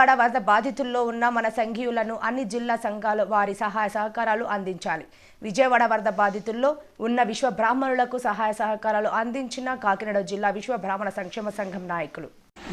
విజయవాడ వరద బాధితుల్లో ఉన్న మన సంఘీయులను అన్ని జిల్లా సంఘాలు వారి సహాయ సహకారాలు అందించాలి. విజయవాడ వరద బాధితుల్లో ఉన్న విశ్వ బ్రాహ్మణులకు సహాయ సహకారాలు అందించిన కాకినాడ జిల్లా విశ్వ బ్రాహ్మణ సంక్షేమ సంఘం నాయకులు.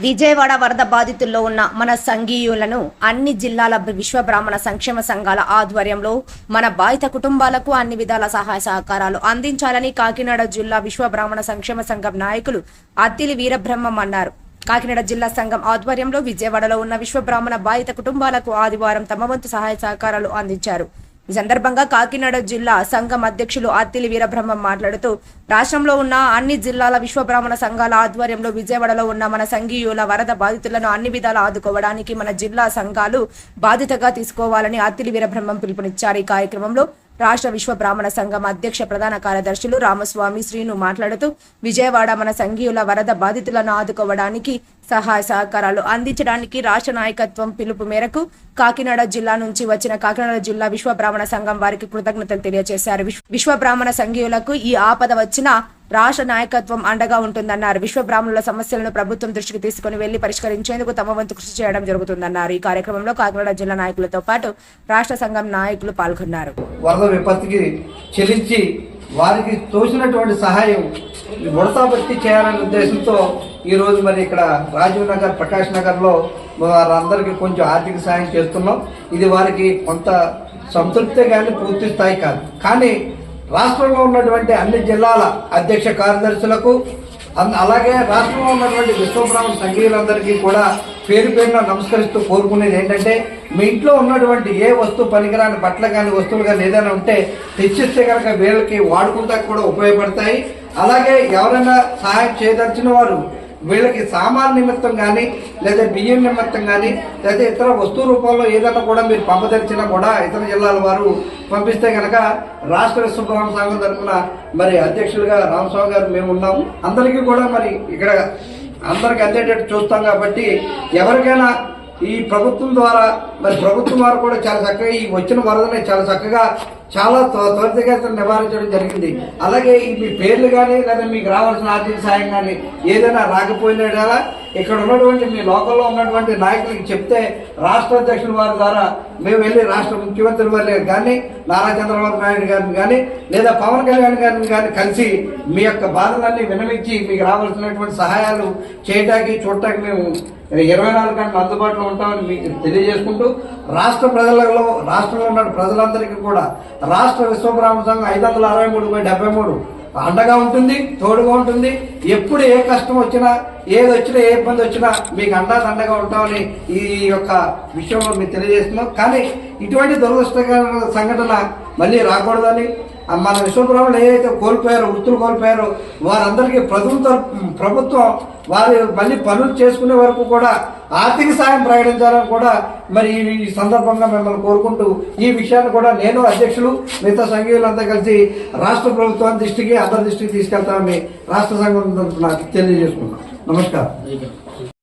విజయవాడ వరద బాధితుల్లో ఉన్న మన సంఘీయులను అన్ని జిల్లాల విశ్వ బ్రాహ్మణ సంక్షేమ సంఘాల ఆధ్వర్యంలో మన బాధిత కుటుంబాలకు అన్ని విధాల సహాయ సహకారాలు అందించాలని కాకినాడ జిల్లా విశ్వ బ్రాహ్మణ సంక్షేమ సంఘం నాయకులు అత్తిలి వీరబ్రహ్మం అన్నారు. కాకినాడ జిల్లా సంఘం ఆధ్వర్యంలో విజయవాడలో ఉన్న విశ్వ బ్రాహ్మణ బాధిత కుటుంబాలకు ఆదివారం తమ వంతు సహాయ సహకారాలు అందించారు. ఈ సందర్భంగా కాకినాడ జిల్లా సంఘం అధ్యక్షులు అత్తిలి వీరబ్రహ్మం మాట్లాడుతూ రాష్ట్రంలో ఉన్న అన్ని జిల్లాల విశ్వ బ్రాహ్మణ సంఘాల ఆధ్వర్యంలో విజయవాడలో ఉన్న మన సంఘీయుల వరద బాధితులను అన్ని విధాలు ఆదుకోవడానికి మన జిల్లా సంఘాలు బాధ్యతగా తీసుకోవాలని అత్తిలి వీరబ్రహ్మం పిలుపునిచ్చారు. ఈ కార్యక్రమంలో రాష్ట్ర విశ్వ బ్రాహ్మణ సంఘం అధ్యక్ష ప్రధాన కార్యదర్శులు రామస్వామి శ్రీను మాట్లాడుతూ విజయవాడ మన సంఘీయుల వరద బాధితులను ఆదుకోవడానికి సహాయ సహకారాలు అందించడానికి రాష్ట్ర నాయకత్వం పిలుపు మేరకు కాకినాడ జిల్లా నుంచి వచ్చిన కాకినాడ జిల్లా విశ్వ బ్రాహ్మణ సంఘం వారికి కృతజ్ఞతలు తెలియజేశారు. విశ్వ బ్రాహ్మణ సంఘీయులకు ఈ ఆపద వచ్చినా రాష్ట్ర నాయకత్వం అండగా ఉంటుందన్నారు. విశ్వ బ్రాహ్మణుల సమస్యలను ప్రభుత్వం దృష్టికి తీసుకుని వెళ్లి పరిష్కరించేందుకు తమ వంతు కృషి చేయడం జరుగుతుందన్నారు. ఈ కార్యక్రమంలో కాకినాడ జిల్లా నాయకులతో పాటు రాష్ట్ర సంఘం నాయకులు పాల్గొన్నారు. వరద విపత్తికి చెల్లించి వారికి తోచినటువంటి సహాయం ముడతాబట్టి చేయాలనే ఉద్దేశంతో ఈ రోజు మరి ఇక్కడ రాజీవ్ నగర్, ప్రకాష్ నగర్ లో వారందరికీ కొంచెం ఆర్థిక సహాయం చేస్తున్నాం. ఇది వారికి కొంత సంతృప్తే కానీ పూర్తి స్థాయి కాదు. కానీ రాష్ట్రంలో ఉన్నటువంటి అన్ని జిల్లాల అధ్యక్ష కార్యదర్శులకు అలాగే రాష్ట్రంలో ఉన్నటువంటి విశ్వబ్రాహ్మణ సంఘీయులందరికీ కూడా పేరు పేరున నమస్కరిస్తూ కోరుకునేది ఏంటంటే, మీ ఇంట్లో ఉన్నటువంటి ఏ వస్తువు పనికిరాని బట్టలు కానీ వస్తువులు కానీ ఏదైనా ఉంటే తెచ్చిస్తే కనుక వీళ్ళకి వాడుకుంటా కూడా ఉపయోగపడతాయి. అలాగే ఎవరైనా సహాయం చేయదలిచిన వారు వీళ్ళకి సామాన్ నిమిత్తం కానీ లేదా బియ్యం నిమిత్తం కానీ లేదా ఇతర వస్తువు రూపంలో ఏదైనా కూడా మీరు పంపదలిచినా కూడా ఇతర జిల్లాల వారు పంపిస్తే కనుక రాష్ట్ర విశ్వబ్రాహ్మణ సంఘం తరఫున మరి అధ్యక్షులుగా రామస్వామి గారు మేము ఉన్నాము. అందరికీ కూడా మరి ఇక్కడ అందరికి అందేటట్టు చూస్తాం. కాబట్టి ఎవరికైనా ఈ ప్రభుత్వం ద్వారా మరి ప్రభుత్వం వారు కూడా చాలా చక్కగా ఈ వచ్చిన వరదని చాలా చక్కగా చాలా త్వరితగతిన నివారించడం జరిగింది. అలాగే మీ పేర్లు కానీ లేదా మీకు రావాల్సిన ఆర్థిక సాయం కానీ ఏదైనా రాకపోయినా ఇక్కడ ఉన్నటువంటి మీ లోకల్లో ఉన్నటువంటి నాయకులకి చెప్తే రాష్ట్ర అధ్యక్షుల వారి ద్వారా మేము వెళ్ళి రాష్ట్ర ముఖ్యమంత్రి వారి కానీ నారా చంద్రబాబు నాయుడు గారిని కానీ లేదా పవన్ కళ్యాణ్ గారిని కానీ కలిసి మీ యొక్క బాధలన్నీ వినమించి మీకు రావాల్సినటువంటి సహాయాలు చేయడానికి చూడటానికి మేము 24 గంటలు అందుబాటులో ఉంటామని మీకు తెలియజేసుకుంటూ రాష్ట్రంలో ఉన్న ప్రజలందరికీ కూడా రాష్ట్ర విశ్వబ్రాహ్మణ సంఘం 563/73 అండగా ఉంటుంది, తోడుగా ఉంటుంది. ఎప్పుడు ఏ కష్టం వచ్చినా ఏది వచ్చినా ఏ ఇబ్బంది వచ్చినా మీకు అండగా ఉంటామని ఈ యొక్క విషయంలో మీకు తెలియజేస్తున్నాం. కానీ ఇటువంటి దురదృష్టకర సంఘటన మళ్ళీ రాకూడదని మన విశ్వబ్రాహ్మణులు ఏదైతే కోల్పోయారో, వృత్తులు కోల్పోయారో వారందరికీ ప్రభుత్వం వారు మళ్ళీ పనులు చేసుకునే వరకు కూడా ఆర్థిక సాయం ప్రకటించాలని కూడా మరి ఈ సందర్భంగా మిమ్మల్ని కోరుకుంటూ ఈ విషయాన్ని కూడా నేను అధ్యక్షులు మిగతా సంఘీయులంతా కలిసి రాష్ట్ర ప్రభుత్వాన్ని దృష్టికి అందరి దృష్టికి తీసుకెళ్తామని రాష్ట్ర సంఘం నాకు తెలియజేసుకున్నాను. నమస్కారం.